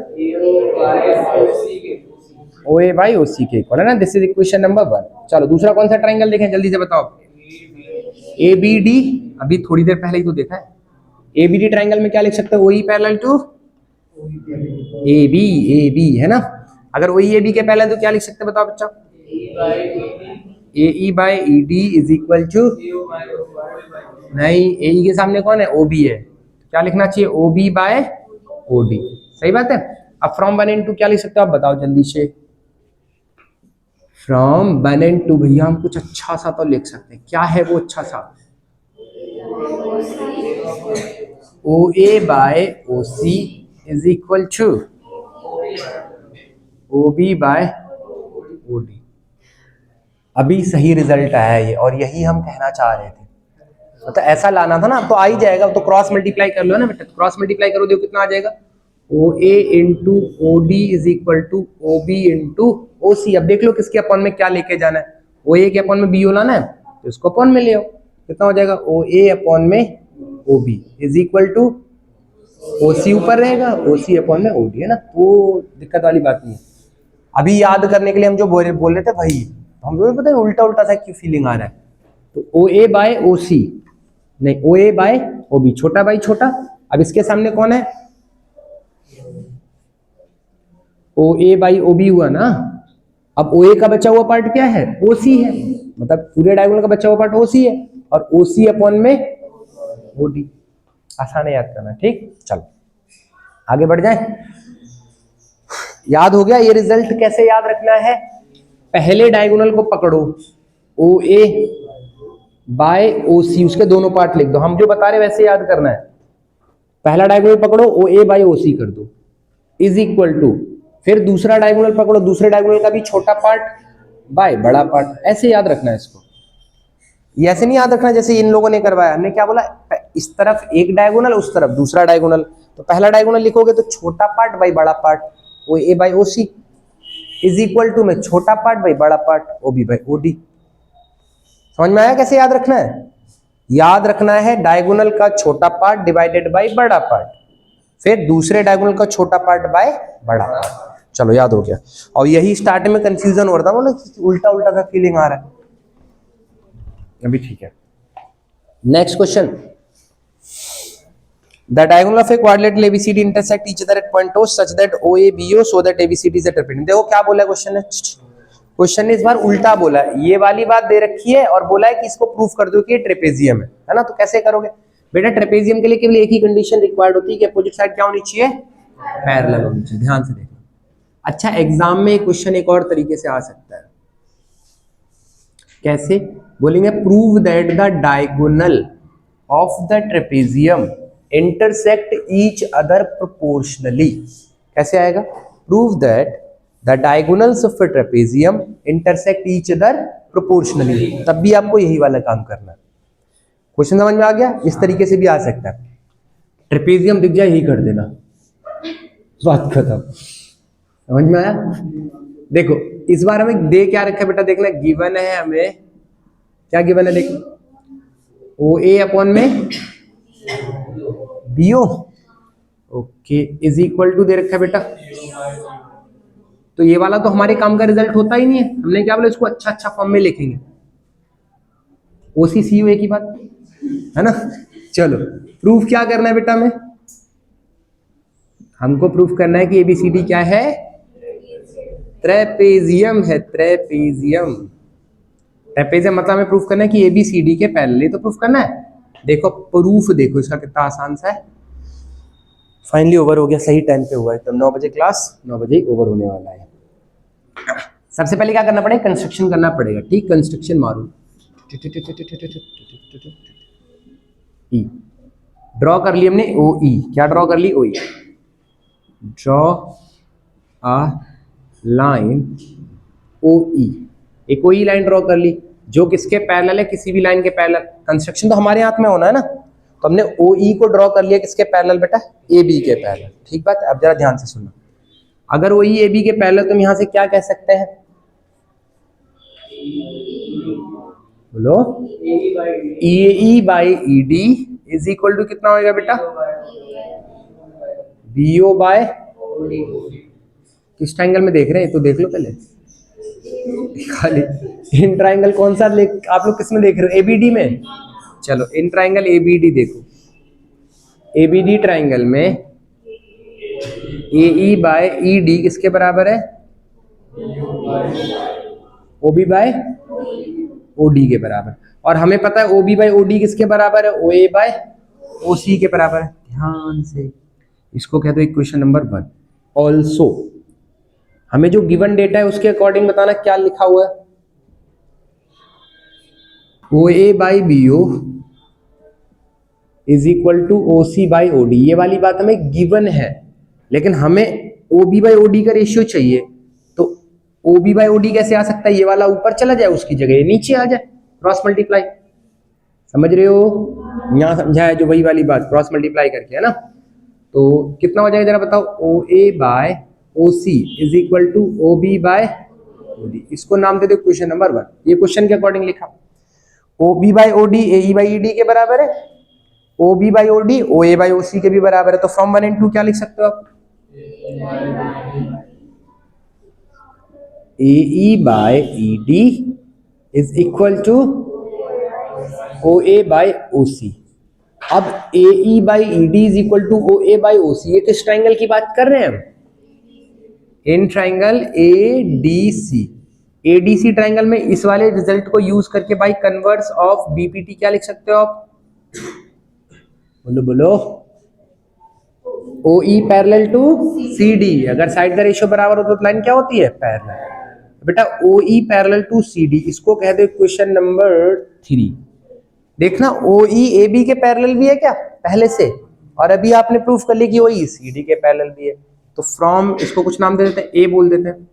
ओ ए बाई ओ सी के इक्वल है ना, दिस इज इक्वेशन नंबर 1। चलो दूसरा कौन सा ट्राइंगल देखें जल्दी से बताओ, ए बी डी, अभी थोड़ी देर पहले ही तो देखा है, ए बी डी ट्राइंगल में क्या लिख सकते हैं, O E parallel to A B है ना, अगर ओ ई ए बी के पहले तो क्या लिख सकते हैं बताओ बच्चा, A E by E D is equal to, नहीं ए ई के सामने कौन है, ओ बी है, क्या लिखना चाहिए, O B by O D, सही बात है। अब फ्रॉम 1 and 2 क्या लिख सकते हो आप बताओ जल्दी से, फ्रॉम 1 and 2 भैया हम कुछ अच्छा सा तो लिख सकते हैं, क्या है वो अच्छा सा, O A by O C is equal to O B by O D. अभी सही रिजल्ट आया ये, और यही हम कहना चाह रहे थे, मतलब ऐसा लाना था ना, अब तो आ ही जाएगा, तो क्रॉस मल्टीप्लाई कर लो ना बेटा, क्रॉस मल्टीप्लाई करो देखो कितना आ जाएगा, O A into O D is equal to O B into O C. अब देख लो किसके अपॉन में क्या लेके जाना है, ओ ए के अपॉन में बी लाना है तो इसको अपॉन में ले आओ, कितना हो जाएगा, ओ ए अपॉन में O B is equal to O C ऊपर रहेगा, ओ सी अपॉन में ओ डी, है ना, तो दिक्कत वाली बात नहीं है। अभी याद करने के लिए हम जो बोल रहे थे वही, हम लोग पता है उल्टा उल्टा सा क्यों फीलिंग आ रहा है, तो ओ ए बाय ओ सी, नहीं ओ ए बाय ओ बी, छोटा बाई छोटा, अब इसके सामने कौन है, ओ ए बाई ओ बी हुआ ना, अब ओ ए का बचा हुआ पार्ट क्या है, ओ सी है, मतलब पूरे डायगोनल का बचा हुआ पार्ट ओ सी है, और ओ सी अपॉन में ओ डी, आसान है याद करना, ठीक। चलो आगे बढ़ जाए, याद हो गया ये रिजल्ट कैसे याद रखना है, पहले डायगोनल को पकड़ो, ओ ए बाय ओ सी, उसके दोनों पार्ट लिख दो, हम जो बता रहे वैसे याद करना है, पहला डायगोनल पकड़ो ओ ए बाय ओ सी कर दो इज इक्वल टू, फिर दूसरा डायगोनल पकड़ो, दूसरे डायगोनल का भी छोटा पार्ट बाय बड़ा पार्ट, ऐसे याद रखना है इसको, ये ऐसे नहीं याद रखना जैसे इन लोगों ने करवाया, हमने क्या बोला, इस तरफ एक डायगोनल उस तरफ दूसरा डायगोनल, तो पहला डायगोनल लिखोगे तो छोटा पार्ट बाय बड़ा part, O A by O C is equal to में छोटा पार्ट बाय बड़ा part O B by O D. समझ में आया कैसे याद रखना है, याद रखना है डायगोनल का छोटा पार्ट डिवाइडेड बाय बड़ा पार्ट, फिर दूसरे डायगोनल का छोटा पार्ट बाय बड़ा पार्ट। चलो याद हो गया। और यही स्टार्टिंग में कंफ्यूजन हो रहा था, मतलब उल्टा उल्टा सा फीलिंग आ रहा है, अभी ठीक है। Next question, the diagonal of a quadrilateral ABCD intersect each other at point O such that OABO so that ABCD is a trapezium. देखो क्या बोला क्वेश्चन है, क्वेश्चन ने इस बार उल्टा बोला है, ये वाली बात दे रखी है और बोला है कि इसको प्रूफ कर दो कि ये ट्रेपेजियम है ना। तो कैसे करोगे बेटा, ट्रेपेजियम के लिए केवल एक ही कंडीशन रिक्वायर्ड होती है कि अपोजिट साइड क्या होनी चाहिए, पैरेलल होनी चाहिए। ध्यान से देखो। अच्छा, एग्जाम में क्वेश्चन एक और तरीके से आ सकता है, कैसे बोलेंगे, prove that the diagonal of the trapezium intersect each other proportionally. कैसे आएगा, prove that the diagonals of a trapezium intersect each other proportionally। तब भी आपको यही वाला काम करना है। क्वेश्चन समझ में आ गया, इस तरीके से भी आ सकता है, ट्रेपेजियम दिख जाए यही कर देना, बात खत्म। समझ में आया। देखो इस बार हमें दे क्या रखा है बेटा, देखना गिवन है हमें, क्या गिवन है देखो, OA अपॉन में BO, okay, is equal to दे रखा है बेटा। तो ये वाला तो हमारे काम का रिजल्ट होता ही नहीं है, हमने क्या बोला, इसको अच्छा अच्छा फॉर्म में लिखेंगे, OCCU एक ही बात है ना। चलो प्रूफ क्या करना है बेटा, हमें हमको प्रूफ करना है कि ABCD क्या है, ट्रेपेजियम है, ट्रेपेजियम। ट्रेपेजियम मतलब हमें प्रूफ करना है कि ABCD के पैरेलल, तो प्रूफ करना है। देखो प्रूफ देखो इसका कितना आसान सा है। फाइनली ओवर हो गया, सही टाइम पे हुआ है, तो 9 बजे क्लास, 9 बजे ओवर होने वाला है। सबसे पहले क्या करना पड़ेगा, कंस्ट्रक्शन करना पड़ेगा, ठीक, कंस्ट्रक्शन मारो, ई ड्रॉ कर ली हमने, OE, क्या ड्रॉ कर ली, OE, draw a line OE, एक OE लाइन ड्रॉ कर ली जो किसके पैरेलल है, किसी भी लाइन के पैरेलल। कंस्ट्रक्शन तो हमारे हाथ में होना है ना, तो हमने OE को ड्रॉ कर लिया किसके पैरेलल बेटा, AB के पैरेलल, ठीक बात। अब जरा ध्यान से सुनना, अगर OE AB के पैरेलल, तुम यहां से क्या कह सकते हैं, बोलो, AE by ED is equal to कितना होगा बेटा, BO बाय, किस ट्राइंगल में देख रहे हैं तो देख लो पहले, खाली इन ट्राइंगल कौन सा आप लोग किस में देख रहे हो, ABD में। चलो इन ट्राइंगल ABD देखो, ABD ट्राइंगल में AE बाय ED किसके बराबर है, OB बाय OD के बराबर। और हमें पता है OB बाय OD किसके बराबर है, OA बाय OC के बराबर है। ध्यान से इसको कहते हैं इक्वेशन नंबर 1। ऑल्सो हमें जो गिवन डेटा है उसके अकॉर्डिंग बताना क्या लिखा हुआ है, OA by BO is equal to OC by OD। ये वाली बात हमें गिवन है, लेकिन हमें OB बाई OD का रेशियो चाहिए, तो OB बाई OD कैसे आ सकता है, ये वाला ऊपर चला जाए उसकी जगह ये नीचे आ जाए, क्रॉस मल्टीप्लाई। समझ रहे हो, यहां समझा है जो वही वाली बात, क्रॉस मल्टीप्लाई करके, है ना। तो कितना हो जाएगा जरा बताओ, OA by OC is equal to OB by OD। इसको नाम दे दो क्वेश्चन नंबर 1। ये क्वेश्चन के अकॉर्डिंग लिखा, OB by OD AE by ED के बराबर है, OB by OD OA by OC के भी बराबर है। तो फ्रॉम 1 and 2 क्या लिख सकते हो आप, AE by ED is equal to OA by OC। अब AE by ED is equal to OA by OC, ये किस ट्राइंगल की बात कर रहे हैं हम, in triangle ADC। ADC triangle में इस वाले रिजल्ट को यूज करके बाई कन्वर्स ऑफ BPT क्या लिख सकते हो आप, बोलो बोलो, OE पैरेलल टू CD। अगर साइड का रेशियो बराबर हो तो लाइन क्या होती है, पैरेलल। बेटा OE पैरेलल टू CD, इसको कह दो क्वेश्चन नंबर 3। देखना OE AB के पैरेलल भी है क्या पहले से, और अभी आपने प्रूफ कर लिया कि OE CD के पैरेलल भी है। तो फ्रॉम, इसको कुछ नाम दे देते हैं, A बोल देते हैं,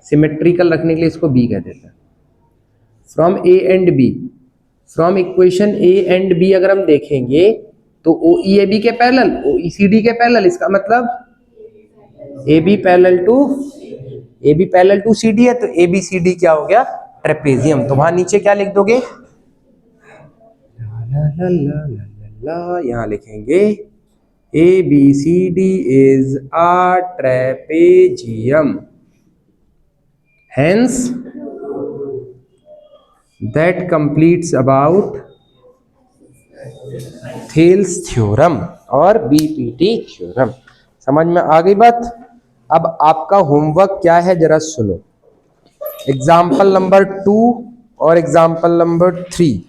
सिमेट्रिकल रखने के लिए इसको B कह देते हैं। From A and B, from equation A and B अगर हम देखेंगे तो OE AB के पैरेलल, OE CD के पैरेलल, इसका मतलब AB पैरेलल टू CD है, तो ABCD क्या हो गया, ट्रेपेजियम। तो वहां नीचे क्या लिख दोगे, ला ला ला ला ला ला, यहाँ लिखेंगे ABCD is a trapezium, hence that completes about Thales theorem और BPT थ्योरम। समझ में आ गई बात। अब आपका होमवर्क क्या है जरा सुनो। एग्जाम्पल नंबर 2 और एग्जाम्पल नंबर 3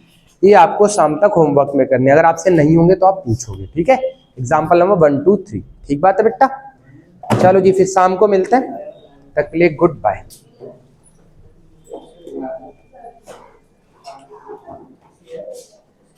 ये आपको शाम तक होमवर्क में करने, अगर आपसे नहीं होंगे तो आप पूछोगे, ठीक है। एग्जाम्पल नंबर 1 2 3, ठीक बात है बेटा। चलो जी फिर शाम को मिलते हैं, तक के लिए गुड बाय।